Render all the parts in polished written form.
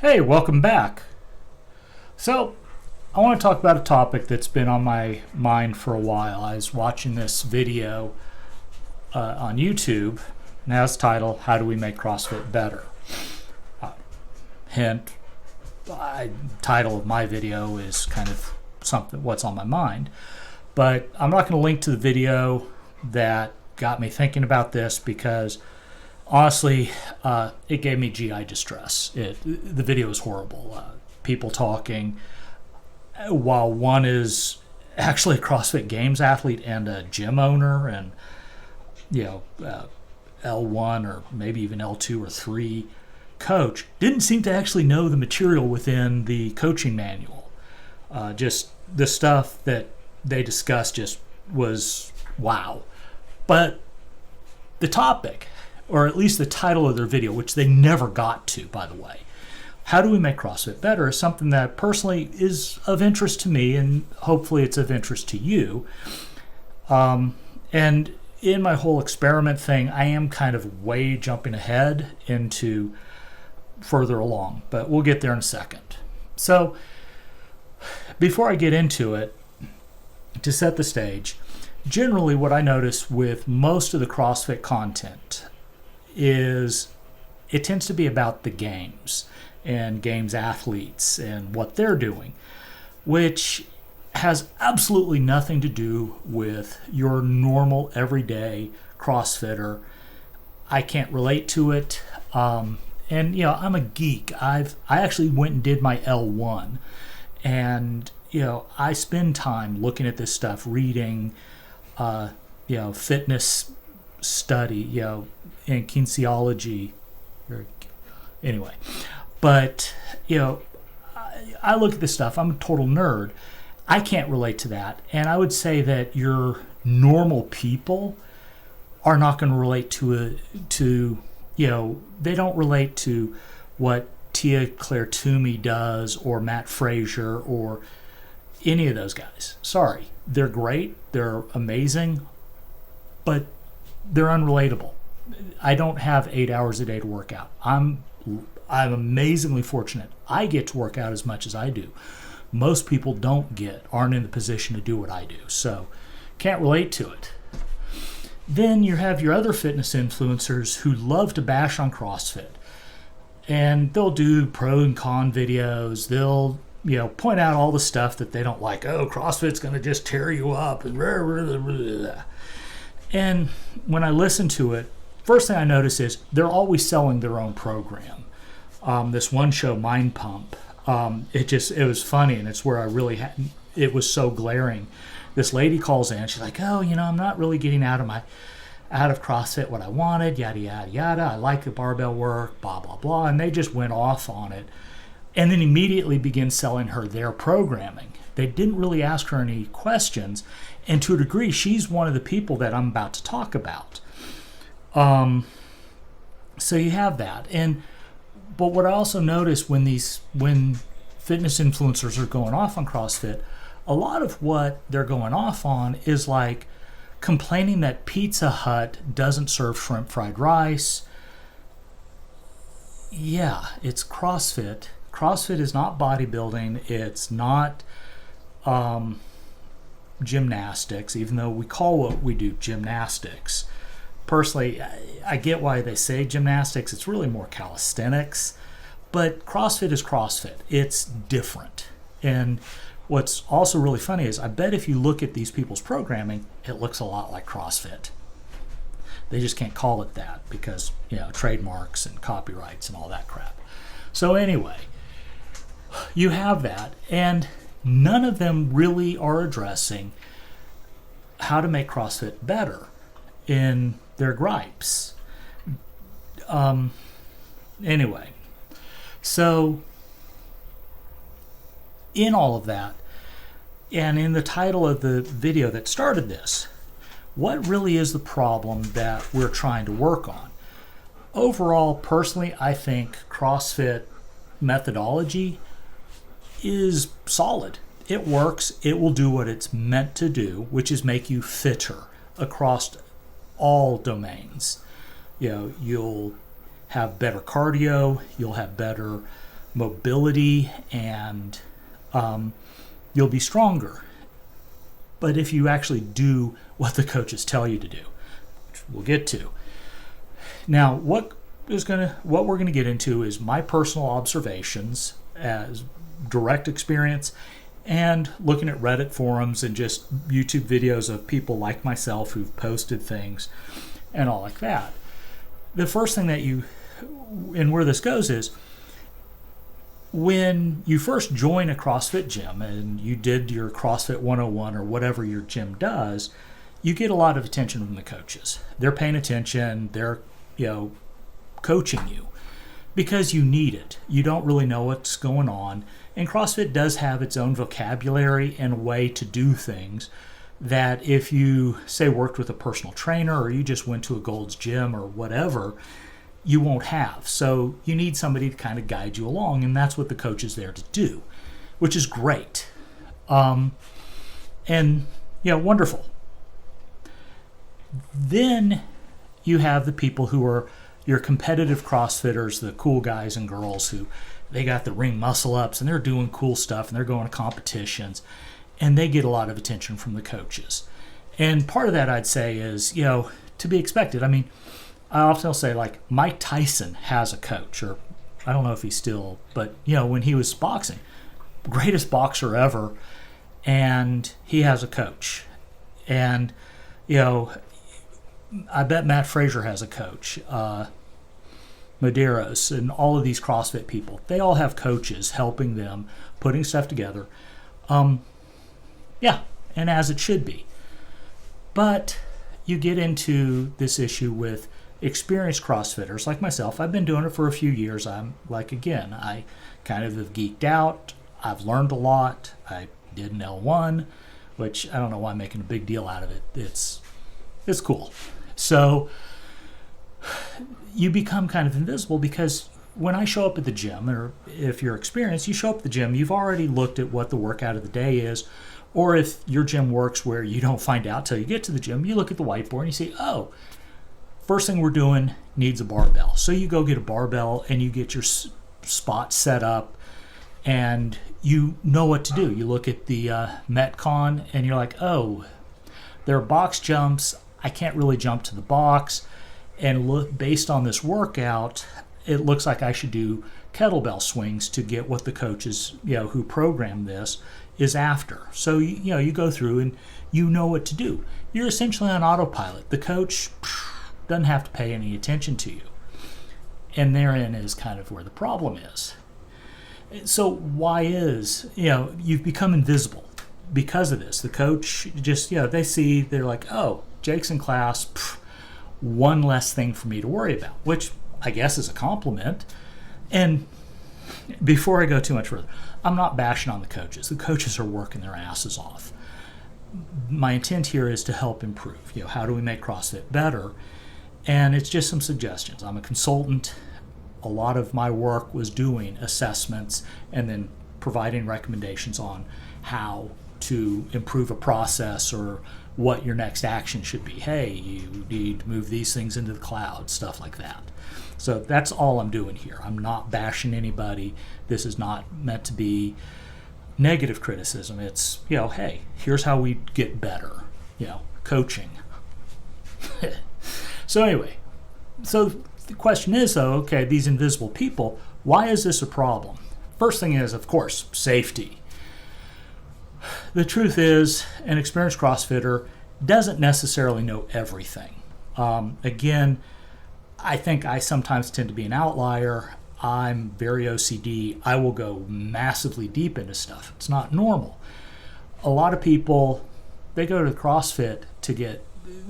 Hey, welcome back. So, I want to talk about a topic that's been on my mind for a while. I was watching this video on YouTube, and it has the title, How Do We Make CrossFit Better? Hint, title of my video is kind of something what's on my mind. But I'm not going to link to the video that got me thinking about this because honestly, it gave me GI distress. The video is horrible. People talking while one is actually a CrossFit Games athlete and a gym owner, and L1 or maybe even L2 or 3 coach didn't seem to actually know the material within the coaching manual. Just the stuff that they discussed just was wow. But the topic, or at least the title of their video, which they never got to, by the way, How Do We Make CrossFit Better, is something that personally is of interest to me, and hopefully it's of interest to you. And in my whole experiment thing, I am kind of way jumping ahead into further along, but we'll get there in a second. So before I get into it, to set the stage, generally what I notice with most of the CrossFit content is it tends to be about the games and games athletes and what they're doing, which has absolutely nothing to do with your normal everyday CrossFitter. I can't relate to it. And I'm a geek. I actually went and did my L1, and I spend time looking at this stuff, reading fitness study, and kinesiology, anyway. But I look at this stuff. I'm a total nerd. I can't relate to that, and I would say that your normal people are not going to relate to they don't relate to what Tia Claire Toomey does or Matt Frazier or any of those guys. Sorry, they're great, they're amazing, but they're unrelatable. I don't have 8 hours a day to work out. I'm amazingly fortunate. I get to work out as much as I do. Most people aren't in the position to do what I do, so can't relate to it. Then you have your other fitness influencers who love to bash on CrossFit, and they'll do pro and con videos. They'll point out all the stuff that they don't like. Oh, CrossFit's going to just tear you up, and blah, blah, blah, blah. And when I listen to it, first thing I notice is they're always selling their own program. This one show, Mind Pump, it was funny, and it's where I really it was so glaring. This lady calls in, she's like, oh, I'm not really getting out of CrossFit what I wanted, yada, yada, yada. I like the barbell work, blah, blah, blah. And they just went off on it and then immediately began selling her their programming. They didn't really ask her any questions. And to a degree, she's one of the people that I'm about to talk about. So you have that. But what I also notice when fitness influencers are going off on CrossFit, a lot of what they're going off on is like complaining that Pizza Hut doesn't serve shrimp fried rice. Yeah, it's CrossFit. CrossFit is not bodybuilding. It's not gymnastics, even though we call what we do gymnastics. Personally, I get why they say gymnastics. It's really more calisthenics. But CrossFit is CrossFit. It's different. And what's also really funny is I bet if you look at these people's programming, it looks a lot like CrossFit. They just can't call it that because, trademarks and copyrights and all that crap. So anyway, you have that, and none of them really are addressing how to make CrossFit better in their gripes. Anyway, so in all of that, and in the title of the video that started this, what really is the problem that we're trying to work on? Overall, personally, I think CrossFit methodology is solid. It works. It will do what it's meant to do, which is make you fitter across all domains. You'll have better cardio, you'll have better mobility, and you'll be stronger. But if you actually do what the coaches tell you to do, which we'll get to. Now, what we're gonna get into is my personal observations as direct experience, and looking at Reddit forums and just YouTube videos of people like myself who've posted things and all like that. The first thing and where this goes is, when you first join a CrossFit gym and you did your CrossFit 101 or whatever your gym does, you get a lot of attention from the coaches. They're paying attention, they're, coaching you because you need it. You don't really know what's going on. And CrossFit does have its own vocabulary and way to do things that if you, say, worked with a personal trainer or you just went to a Gold's Gym or whatever, you won't have. So you need somebody to kind of guide you along, and that's what the coach is there to do, which is great. Wonderful. Then you have the people who are your competitive CrossFitters, the cool guys and girls who they got the ring muscle ups and they're doing cool stuff and they're going to competitions, and they get a lot of attention from the coaches. And part of that, I'd say, is, to be expected. I mean, I often say, like, Mike Tyson has a coach, or I don't know if he's still, but, when he was boxing, greatest boxer ever, and he has a coach. And, I bet Matt Frazier has a coach. Medeiros and all of these CrossFit people, they all have coaches helping them putting stuff together. And as it should be. But you get into this issue with experienced CrossFitters like myself. I've been doing it for a few years. I kind of have geeked out. I've learned a lot. I did an L1, which I don't know why I'm making a big deal out of it. It's cool. So you become kind of invisible because when I show up at the gym, or if you're experienced, you show up at the gym, you've already looked at what the workout of the day is. Or if your gym works where you don't find out till you get to the gym, you look at the whiteboard and you say, oh, first thing we're doing needs a barbell. So you go get a barbell and you get your spot set up and you know what to do. You look at the Metcon and you're like, oh, there are box jumps. I can't really jump to the box. And look, based on this workout, it looks like I should do kettlebell swings to get what the coaches, who programmed this, is after. So, you go through and you know what to do. You're essentially on autopilot. The coach doesn't have to pay any attention to you. And therein is kind of where the problem is. So why is, you've become invisible because of this. The coach just, they see, they're like, oh, Jake's in class, one less thing for me to worry about, which I guess is a compliment. And before I go too much further, I'm not bashing on the coaches. The coaches are working their asses off. My intent here is to help improve. How do we make CrossFit better? And it's just some suggestions. I'm a consultant. A lot of my work was doing assessments and then providing recommendations on how to improve a process or what your next action should be. Hey, you need to move these things into the cloud, stuff like that. So that's all I'm doing here. I'm not bashing anybody. This is not meant to be negative criticism. It's, hey, here's how we get better, coaching. So anyway, so the question is, though, okay, these invisible people, why is this a problem? First thing is, of course, safety. The truth is, an experienced CrossFitter doesn't necessarily know everything. Again, I think I sometimes tend to be an outlier. I'm very OCD. I will go massively deep into stuff. It's not normal. A lot of people, they go to CrossFit to get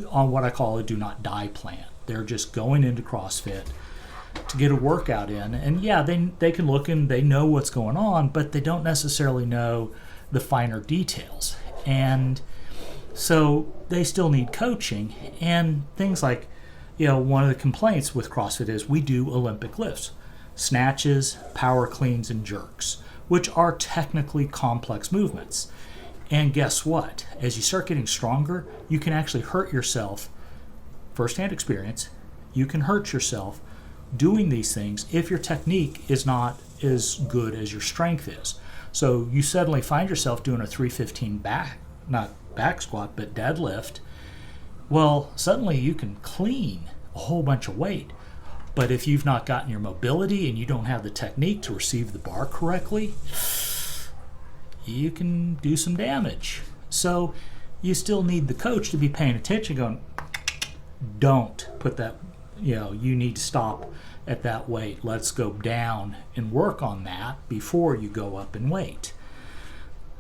on what I call a do not die plan. They're just going into CrossFit to get a workout in. And yeah, they can look and they know what's going on, but they don't necessarily know the finer details. And so they still need coaching and things like, one of the complaints with CrossFit is we do Olympic lifts, snatches, power cleans, and jerks, which are technically complex movements. And guess what? As you start getting stronger, you can actually hurt yourself. Firsthand experience, you can hurt yourself doing these things if your technique is not as good as your strength is. So you suddenly find yourself doing a 315 not back squat, but deadlift. Well, suddenly you can clean a whole bunch of weight. But if you've not gotten your mobility and you don't have the technique to receive the bar correctly, you can do some damage. So you still need the coach to be paying attention, going, don't put that, you need to stop at that weight. Let's go down and work on that before you go up in weight.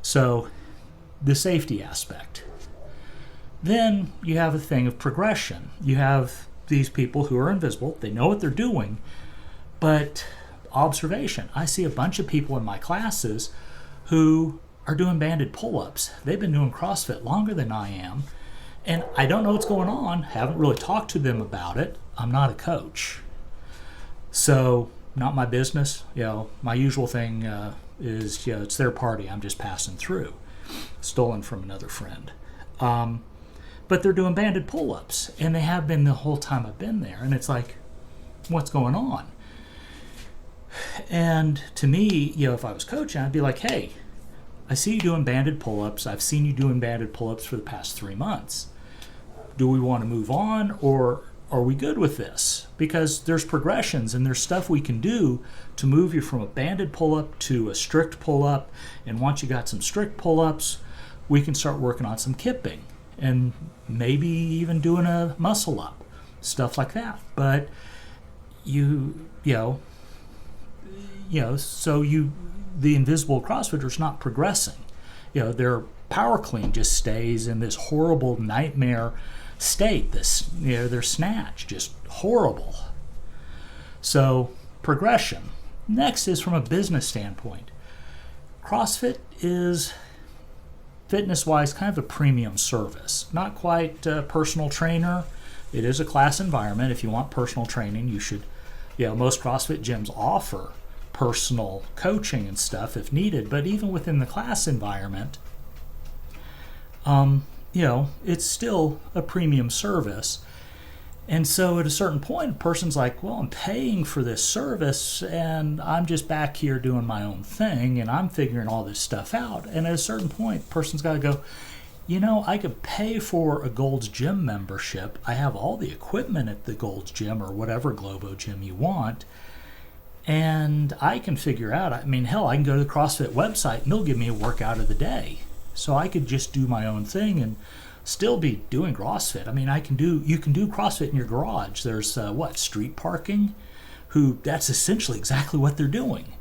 So the safety aspect. Then you have a thing of progression. You have these people who are invisible. They know what they're doing, but observation. I see a bunch of people in my classes who are doing banded pull-ups. They've been doing CrossFit longer than I am, and I don't know what's going on. Haven't really talked to them about it. I'm not a coach, so not my business. My usual thing is, it's their party. I'm just passing through. Stolen from another friend. But they're doing banded pull-ups, and they have been the whole time I've been there. And it's like, what's going on? And to me, if I was coaching, I'd be like, hey, I see you doing banded pull-ups. I've seen you doing banded pull-ups for the past 3 months. Do we want to move on, or are we good with this? Because there's progressions and there's stuff we can do to move you from a banded pull-up to a strict pull-up. And once you got some strict pull-ups, we can start working on some kipping and maybe even doing a muscle up, stuff like that. But the invisible CrossFitter's not progressing. Their power clean just stays in this horrible nightmare state. Their snatch just horrible. So progression. Next is from a business standpoint. CrossFit is, fitness-wise, kind of a premium service. Not quite a personal trainer. It is a class environment. If you want personal training, you should, most CrossFit gyms offer personal coaching and stuff if needed. But even within the class environment, it's still a premium service. And so at a certain point, a person's like, well, I'm paying for this service and I'm just back here doing my own thing and I'm figuring all this stuff out. And at a certain point, a person's got to go, I could pay for a Gold's Gym membership. I have all the equipment at the Gold's Gym or whatever Globo gym you want. And I can figure out, I can go to the CrossFit website and they'll give me a workout of the day. So I could just do my own thing and still be doing CrossFit. You can do CrossFit in your garage. There's street parking, that's essentially exactly what they're doing.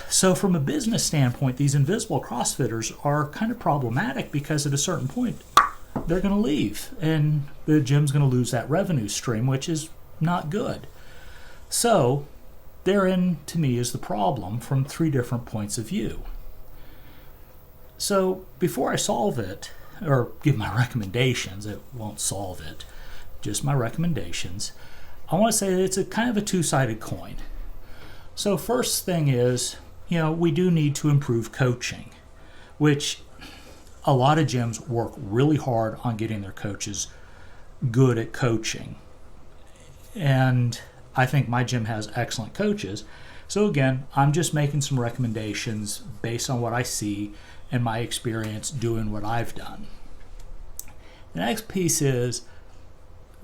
So from a business standpoint, these invisible CrossFitters are kind of problematic because at a certain point, they're going to leave and the gym's going to lose that revenue stream, which is not good. So therein, to me, is the problem from 3 different points of view. So before I solve it, or give my recommendations, it won't solve it, just my recommendations, I want to say that it's a kind of a two-sided coin. So first thing is, we do need to improve coaching, which a lot of gyms work really hard on getting their coaches good at coaching. And I think my gym has excellent coaches. So again, I'm just making some recommendations based on what I see and my experience doing what I've done. The next piece is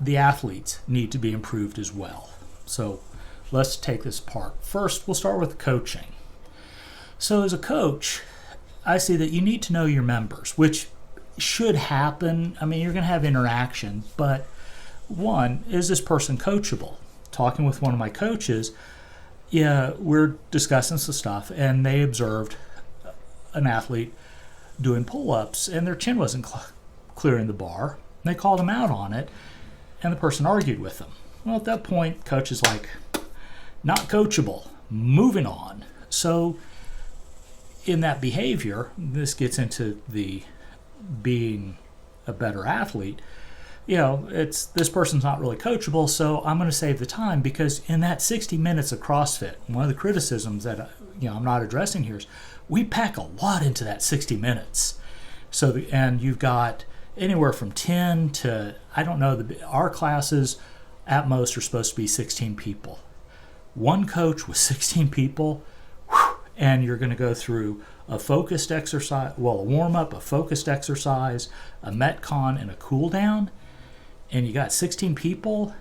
the athletes need to be improved as well. So let's take this apart. First, we'll start with coaching. So as a coach, I see that you need to know your members, which should happen. You're going to have interaction, but one, is this person coachable? Talking with one of my coaches, we're discussing some stuff, and they observed an athlete doing pull-ups, and their chin wasn't clearing the bar. And they called him out on it, and the person argued with them. Well, at that point, coach is like, not coachable, moving on. So in that behavior, this gets into the being a better athlete. It's this person's not really coachable, so I'm going to save the time, because in that 60 minutes of CrossFit, one of the criticisms that I'm not addressing here is we pack a lot into that 60 minutes. So and you've got anywhere from 10 to, our classes at most are supposed to be 16 people. one coach with 16 people, and you're going to go through a focused exercise, a warm-up, a focused exercise, a Metcon, and a cool-down, and you got 16 people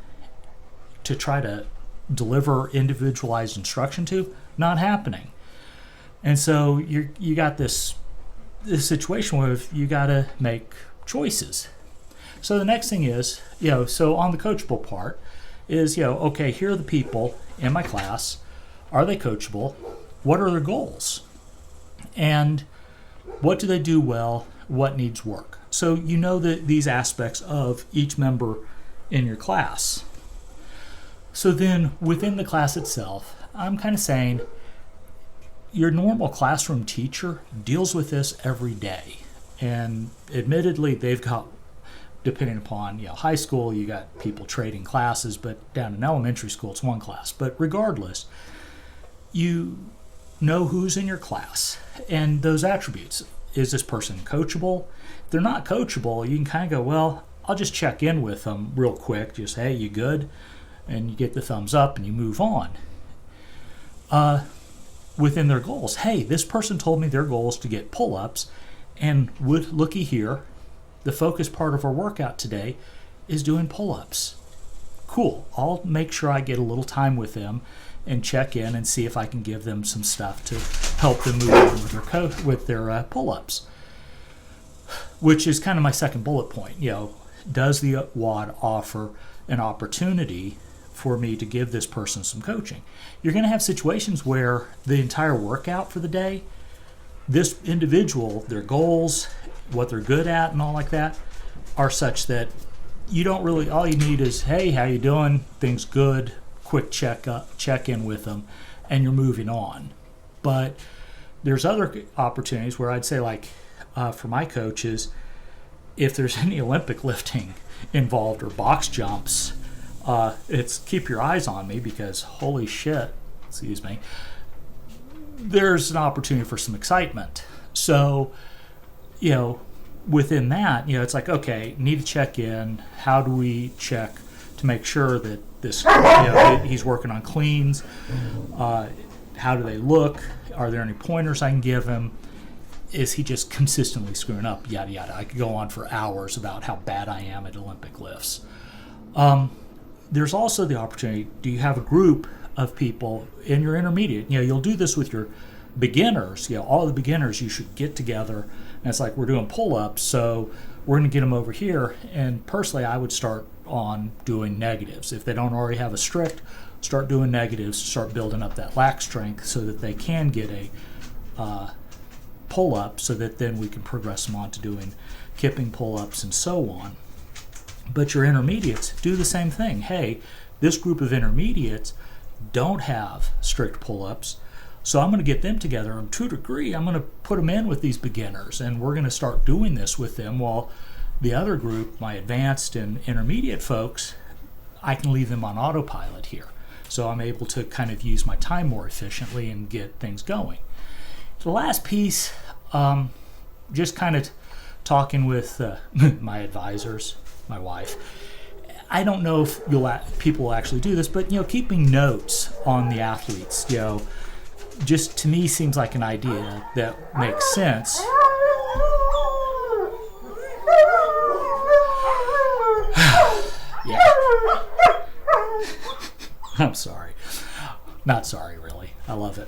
to try to deliver individualized instruction to, not happening. And so you got this situation where you got to make choices. So the next thing is, so on the coachable part is, okay, here are the people in my class. Are they coachable? What are their goals? And what do they do well? What needs work? So these aspects of each member in your class. So then within the class itself, I'm kind of saying your normal classroom teacher deals with this every day. And admittedly, they've got, depending upon high school, you got people trading classes, but down in elementary school, it's one class. But regardless, you know who's in your class and those attributes. Is this person coachable? If they're not coachable, you can kind of go, well, I'll just check in with them real quick. Just, hey, you good? And you get the thumbs up and you move on. Within their goals, hey, this person told me their goal is to get pull-ups, and looky here, the focus part of our workout today is doing pull-ups. Cool. I'll make sure I get a little time with them and check in and see if I can give them some stuff to help them move on with their pull-ups, which is kind of my second bullet point. Does the WOD offer an opportunity for me to give this person some coaching? You're going to have situations where the entire workout for the day, this individual, their goals, what they're good at and all like that, are such that you don't really, all you need is, hey, how you doing? Things good. Quick check in with them, and you're moving on. But there's other opportunities where I'd say, like for my coaches, if there's any Olympic lifting involved or box jumps, it's keep your eyes on me, because holy shit, there's an opportunity for some excitement. So, within that, it's like, okay, need to check in. How do we check to make sure that this, he's working on cleans? How do they look? Are there any pointers I can give him? Is he just consistently screwing up? Yada, yada. I could go on for hours about how bad I am at Olympic lifts. There's also the opportunity, do you have a group of people in your intermediate? You'll do this with your beginners. All the beginners, you should get together, and it's like, we're doing pull-ups, so we're going to get them over here. And personally, I would start on doing negatives. If they don't already have a strict, start doing negatives, start building up that lat strength so that they can get a pull-up, so that then we can progress them on to doing kipping pull-ups and so on. But your intermediates do the same thing. Hey, this group of intermediates don't have strict pull-ups, so I'm going to get them together, and to a degree, I'm going to put them in with these beginners, and we're going to start doing this with them, while the other group, my advanced and intermediate folks, I can leave them on autopilot here. So I'm able to kind of use my time more efficiently and get things going. The last piece, just kind of talking with my advisors, my wife. I don't know if people will actually do this, but keeping notes on the athletes, just to me seems like an idea that makes sense. Yeah. I'm sorry. Not sorry, really. I love it.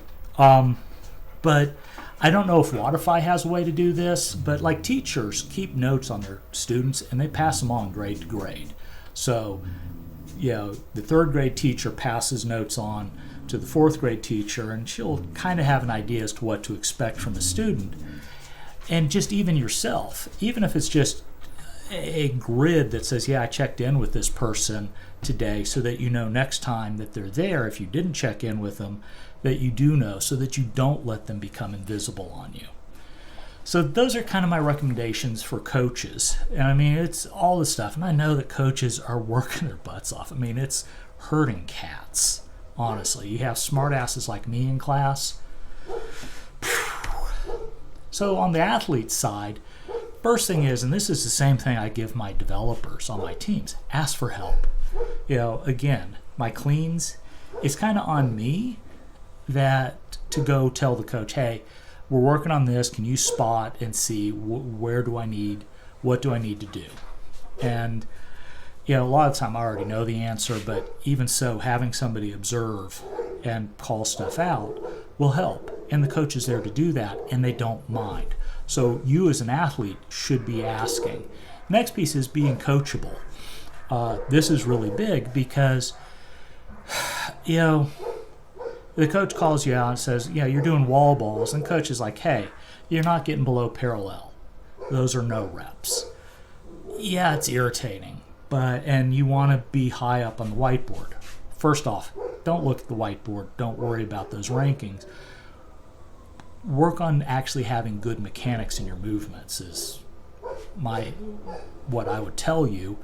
But I don't know if Waterfy has a way to do this, but like teachers keep notes on their students and they pass them on grade to grade. So, the third grade teacher passes notes on to the fourth grade teacher, and she'll kind of have an idea as to what to expect from the student. And just even yourself, even if it's just a grid that says, I checked in with this person today, so that next time that they're there, if you didn't check in with them, that you do know, so that you don't let them become invisible on you. So those are kind of my recommendations for coaches. And it's all this stuff. And I know that coaches are working their butts off. It's hurting cats, honestly. You have smart asses like me in class. So on the athlete side, first thing is, and this is the same thing I give my developers on my teams, ask for help. Again, my cleans, it's kind of on me that to go tell the coach, hey, we're working on this. Can you spot and see what do I need to do? And a lot of the time I already know the answer, but even so, having somebody observe and call stuff out will help. And the coach is there to do that, and they don't mind. So you as an athlete should be asking. Next piece is being coachable. This is really big because, the coach calls you out and says, you're doing wall balls. And coach is like, hey, you're not getting below parallel. Those are no reps. Yeah, it's irritating. And you want to be high up on the whiteboard. First off, don't look at the whiteboard. Don't worry about those rankings. Work on actually having good mechanics in your movements is what I would tell you,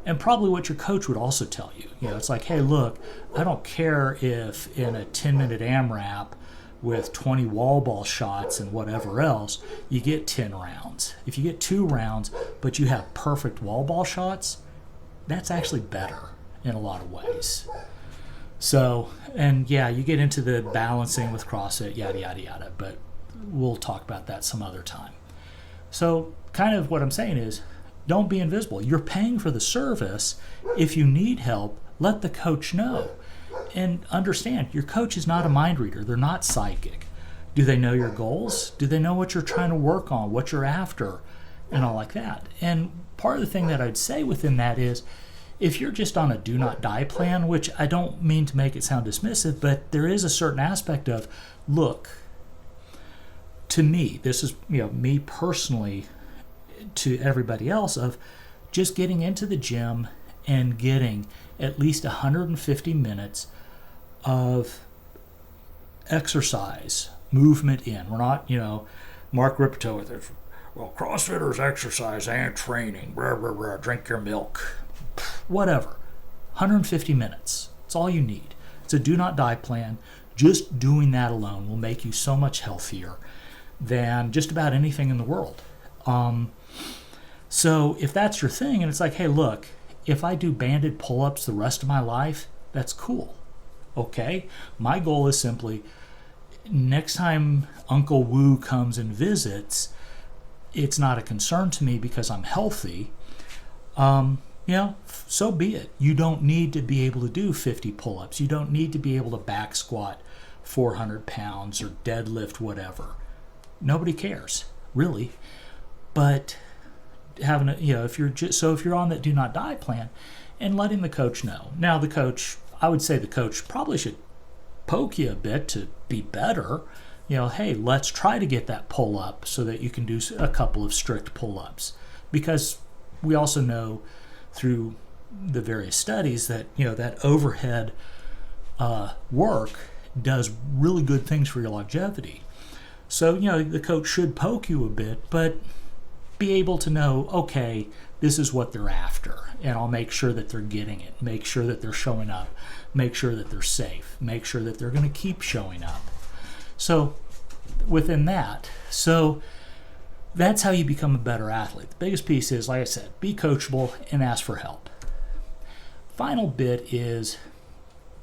and probably what your coach would also tell you. It's like, hey, look, I don't care if in a 10-minute AMRAP with 20 wall ball shots and whatever else, you get 10 rounds. If you get 2 rounds, but you have perfect wall ball shots, that's actually better in a lot of ways. So, and you get into the balancing with CrossFit, yada, yada, yada, but we'll talk about that some other time. So kind of what I'm saying is, don't be invisible. You're paying for the service. If you need help, let the coach know. And understand, your coach is not a mind reader. They're not psychic. Do they know your goals? Do they know what you're trying to work on, what you're after, and all like that? And part of the thing that I'd say within that is, if you're just on a do not die plan, which I don't mean to make it sound dismissive, but there is a certain aspect of, look, to me, this is me personally, to everybody else, of just getting into the gym and getting at least 150 minutes of exercise, movement in. We're not, Mark Ripito with it. Well, CrossFitters exercise and training, blah, blah, blah, drink your milk. Whatever. 150 minutes. It's all you need. It's a do not die plan. Just doing that alone will make you so much healthier than just about anything in the world. So if that's your thing, and it's like, hey, look, if I do banded pull-ups the rest of my life, that's cool. Okay? My goal is simply, next time Uncle Wu comes and visits, it's not a concern to me because I'm healthy. So be it. You don't need to be able to do 50 pull-ups. You don't need to be able to back squat 400 pounds or deadlift whatever. Nobody cares, really. But having if you're on that do not die plan, and letting the coach know. Now I would say the coach probably should poke you a bit to be better. Hey, let's try to get that pull up so that you can do a couple of strict pull-ups, because we also know through the various studies that that overhead work does really good things for your longevity. So the coach should poke you a bit, but be able to know, okay, this is what they're after, and I'll make sure that they're getting it, make sure that they're showing up, make sure that they're safe, make sure that they're going to keep showing up. So within that, that's how you become a better athlete. The biggest piece is, like I said, be coachable and ask for help. Final bit is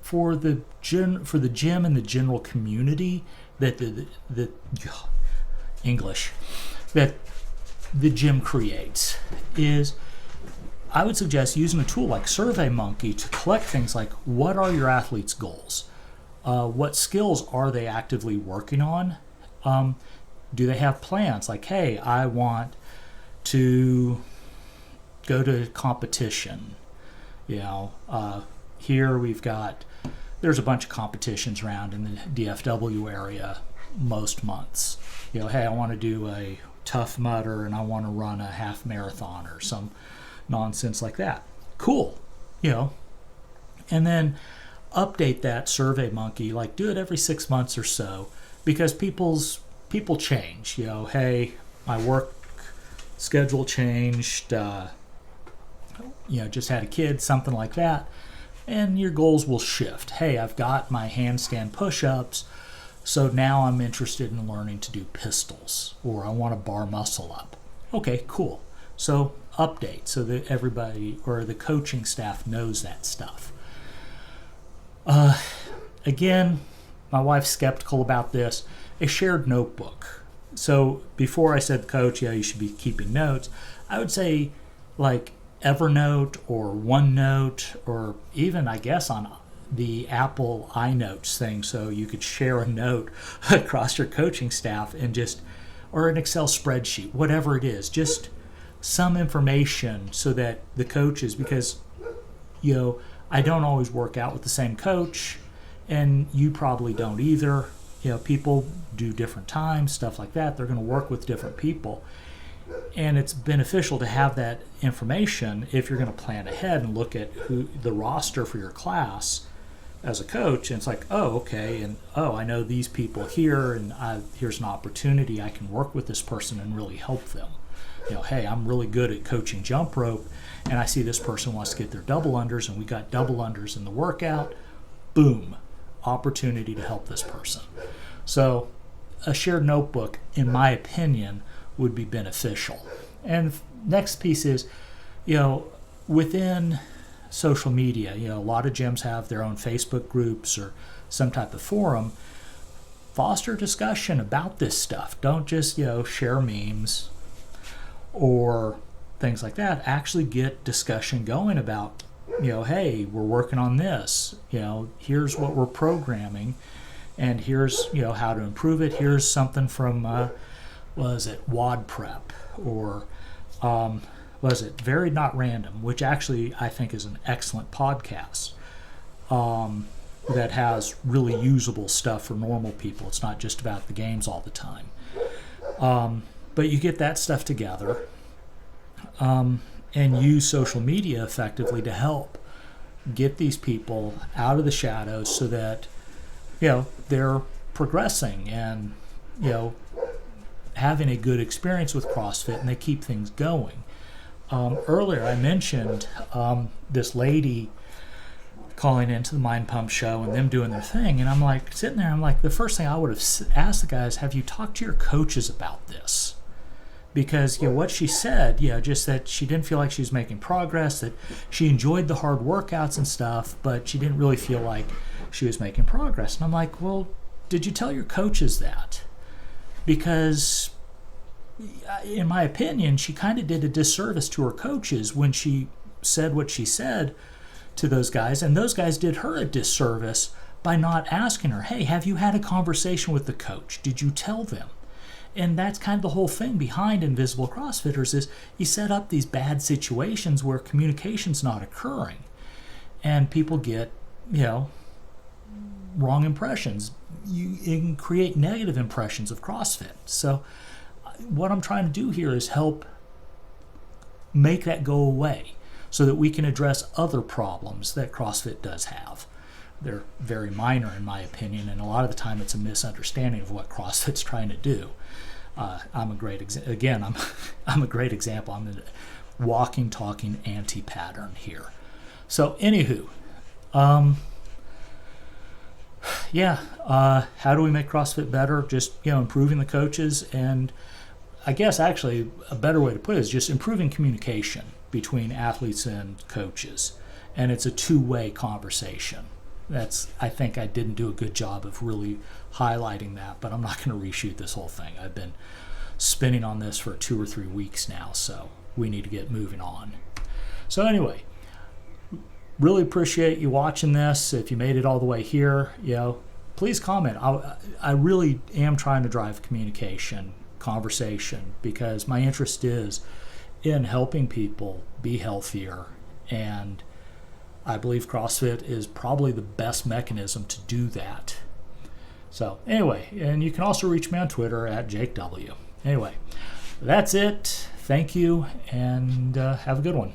for the gym and the general community that the gym creates, is I would suggest using a tool like SurveyMonkey to collect things like, what are your athletes' goals? What skills are they actively working on? Do they have plans? Like, hey, I want to go to competition. Here there's a bunch of competitions around in the DFW area most months. Hey, I want to do a Tough Mudder and I want to run a half marathon or some nonsense like that. Cool. And then update that SurveyMonkey, like do it every 6 months or so, because people change. Hey, my work schedule changed, just had a kid, something like that, and your goals will shift. Hey, I've got my handstand push-ups, so now I'm interested in learning to do pistols, or I want a bar muscle up. Okay, cool. So update so that everybody or the coaching staff knows that stuff. Again, my wife's skeptical about this. A shared notebook. So before I said, coach, yeah, you should be keeping notes, I would say like Evernote or OneNote, or even, I guess, on the Apple iNotes thing, so you could share a note across your coaching staff and just, or an Excel spreadsheet, whatever it is, just some information so that the coaches, because, I don't always work out with the same coach, and you probably don't either. People do different times, stuff like that. They're going to work with different people. And it's beneficial to have that information if you're going to plan ahead and look at the roster for your class as a coach. And it's like, oh, okay, and I know these people here, and here's an opportunity. I can work with this person and really help them. Hey, I'm really good at coaching jump rope, and I see this person wants to get their double unders, and we got double unders in the workout. Boom, opportunity to help this person. So a shared notebook, in my opinion, would be beneficial. And next piece is, within social media, a lot of gyms have their own Facebook groups or some type of forum. Foster discussion about this stuff. Don't just, share memes or things like that. Actually get discussion going about, hey, we're working on this. Here's what we're programming, and here's, how to improve it. Here's something from, WOD Prep, or Varied Not Random, which actually I think is an excellent podcast that has really usable stuff for normal people. It's not just about the games all the time. But you get that stuff together and use social media effectively to help get these people out of the shadows so that, they're progressing and, having a good experience with CrossFit, and they keep things going. Earlier I mentioned this lady calling into the Mind Pump show and them doing their thing, and I'm like sitting there, the first thing I would have asked the guys, have you talked to your coaches about this? Because what she said, just that she didn't feel like she was making progress, that she enjoyed the hard workouts and stuff, but she didn't really feel like she was making progress. And I'm like, well, did you tell your coaches that? Because in my opinion, she kind of did a disservice to her coaches when she said what she said to those guys, and those guys did her a disservice by not asking her, hey, have you had a conversation with the coach? Did you tell them? And that's kind of the whole thing behind Invisible CrossFitters, is you set up these bad situations where communication's not occurring, and people get, wrong impressions. You can create negative impressions of CrossFit. So what I'm trying to do here is help make that go away so that we can address other problems that CrossFit does have. They're very minor in my opinion, and a lot of the time it's a misunderstanding of what CrossFit's trying to do. I'm a great example. I'm a walking, talking anti-pattern here. So anywho, how do we make CrossFit better? Just, improving the coaches, and I guess actually a better way to put it is just improving communication between athletes and coaches. And it's a two-way conversation. I think I didn't do a good job of really highlighting that, but I'm not going to reshoot this whole thing. I've been spinning on this for 2 or 3 weeks now, so we need to get moving on. So anyway, really appreciate you watching this. If you made it all the way here, please comment. I really am trying to drive communication, conversation, because my interest is in helping people be healthier, and I believe CrossFit is probably the best mechanism to do that. So anyway, and you can also reach me on Twitter at JakeW. Anyway, that's it. Thank you, and have a good one.